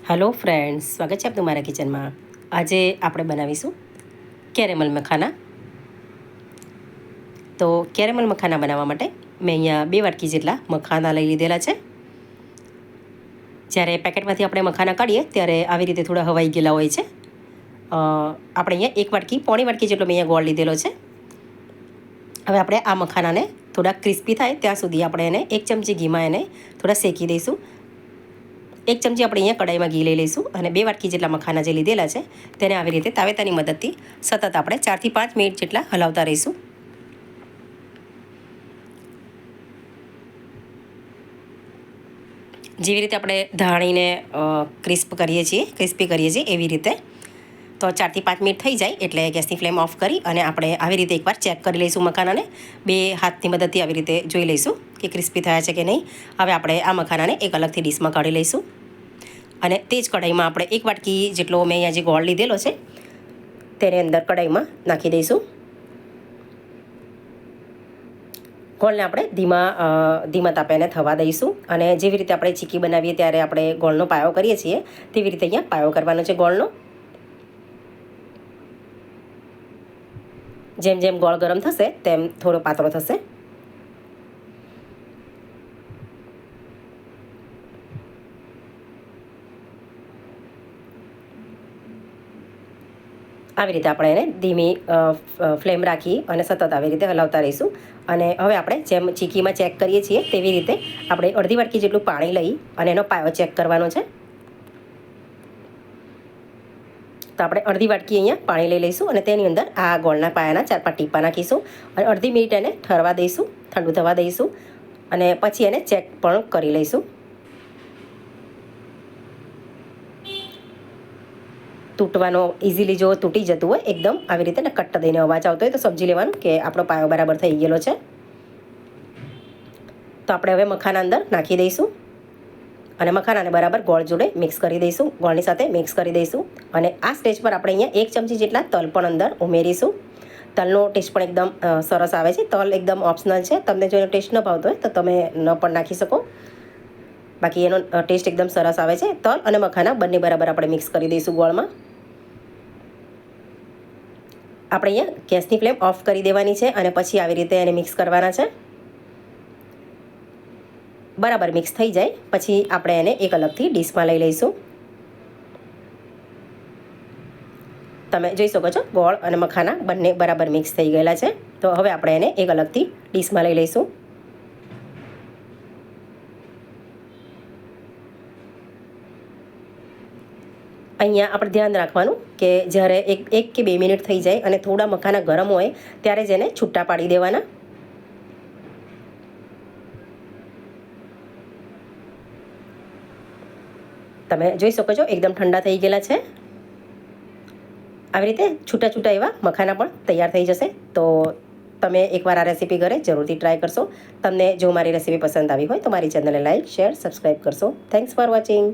Hello friends, સ્વાગત છે આપનું મારા કિચનમાં. આજે આપણે બનાવીશું કેરેમલ મખાના. તો કેરેમલ મખાના બનાવવા માટે મેં અહીંયા 2 વાટકી જેટલા મખાના લઈ લીધેલા છે. જ્યારે પેકેટમાંથી આપણે મખાના કાઢીએ ત્યારે આવી રીતે થોડા હવાઈ ગયેલા હોય છે. આપણે અહીંયા 1 વાટકી, પોણી વાટકી જેટલો મેં અહીંયા ગોળ લીધેલો છે. હવે આપણે આ મખાનાને થોડા ક્રિસ્પી થાય ત્યાં સુધી આપણે એને 1 ચમચી ઘીમાં એને થોડા શેકી દઈશું. 1 ચમચી આપણે અહીંયા કડાઈમાં ઘી લઈ લઈશું અને 2 વાટકી જેટલા મખાના જે લીધેલા છે તેને આવી રીતે તાવેતાની મદદથી સતત આપણે 4 થી 5 મિનિટ જેટલા હલાવતા રહીશું. જેવી રીતે આપણે ધાણીને ક્રિસ્પી કરીએ છીએ એવી રીતે. તો 4 થી 5 મિનિટ થઈ જાય એટલે ગેસની ફ્લેમ ઓફ કરી અને આપણે આવી રીતે એકવાર ચેક કરી લઈશું મખાનાને. 2 હાથની મદદથી આવી રીતે જોઈ લઈશું કે ક્રિસ્પી થયા છે કે નહીં. હવે આપણે આ મખાનાને એક અલગથી ડીશમાં કાઢી લઈશું અને તે જ કઢાઈમાં આપણે 1 વાટકી જેટલો મેં અહીંયા જે ગોળ લીધેલો છે તેને અંદર કઢાઈમાં નાખી દઈશું. ગોળને આપણે ધીમા તાપે એને થવા દઈશું અને જેવી રીતે આપણે ચીકી બનાવીએ ત્યારે આપણે ગોળનો પાયો કરીએ છીએ તેવી રીતે અહીંયા પાયો કરવાનો છે ગોળનો. જેમ જેમ ગોળ ગરમ થશે તેમ થોડો પાતળો થશે. આવી રીતે આપણે એને ધીમી ફ્લેમ રાખી અને સતત આવી રીતે હલાવતા રહીશું. અને હવે આપણે જેમ ચીકીમાં ચેક કરીએ છીએ તેવી રીતે આપણે અડધી વાટકી જેટલું પાણી લઈ અને એનો પાયો ચેક કરવાનો છે. તો આપણે અડધી વાટકી અહીંયા પાણી લઈ લઈશું અને તેની અંદર આ ગોળના પાયાના 4-5 ટીપા નાખીશું અને અડધી મિનિટ એને ઠરવા દઈશું, ઠંડુ થવા દઈશું અને પછી એને ચેક પણ કરી લઈશું. તૂટવાનો ઇઝીલી જો તૂટી જતું હોય એકદમ આવી રીતે કટ્ટ દઈને અવાજ આવતો હોય તો સમજી લેવાનું કે આપણો પાયો બરાબર થઈ ગયેલો છે. તો આપણે હવે મખાના અંદર નાખી દઈશું અને મખાનાને બરાબર ગોળ જોડે મિક્સ કરી દઈશું, ગોળની સાથે મિક્સ કરી દઈશું. અને આ સ્ટેજ પર આપણે અહીંયા 1 ચમચી જેટલા તલ પણ અંદર ઉમેરીશું. તલનો ટેસ્ટ પણ એકદમ સરસ આવે છે. તલ એકદમ ઓપ્શનલ છે, તમને જો એનો ટેસ્ટ ન ભાવતો હોય તો તમે ન પણ નાખી શકો, બાકી એનો ટેસ્ટ એકદમ સરસ આવે છે. તલ અને મખાના બંને બરાબર આપણે મિક્સ કરી દઈશું ગોળમાં. આપણે અહીંયા ગેસની ફ્લેમ ઓફ કરી દેવાની છે અને પછી આવી રીતે એને મિક્સ કરવાના છે. બરાબર મિક્સ થઈ જાય પછી આપણે એને એક અલગથી ડીશમાં લઈ લઈશું. તમે જોઈ શકો છો ગોળ અને મખાના બંને બરાબર મિક્સ થઈ ગયેલા છે. તો હવે આપણે એને એક અલગથી ડીશમાં લઈ લઈશું. અહીંયા આપણે ધ્યાન રાખવાનું કે જ્યારે 1 કે 2 મિનિટ થઈ જાય અને થોડા મખાના ગરમ હોય ત્યારે જ એને છૂટા પાડી દેવાના. તમે જોઈ શકો છો એકદમ ઠંડા થઈ ગયેલા છે. આવી રીતે છૂટા છૂટા એવા મખાના પણ તૈયાર થઈ જશે. તો તમે એકવાર આ રેસીપી ઘરે જરૂરથી ટ્રાય કરશો. તમને જો મારી રેસીપી પસંદ આવી હોય તો મારી ચેનલને લાઈક, શેર, સબસ્ક્રાઈબ કરશો. Thanks for watching.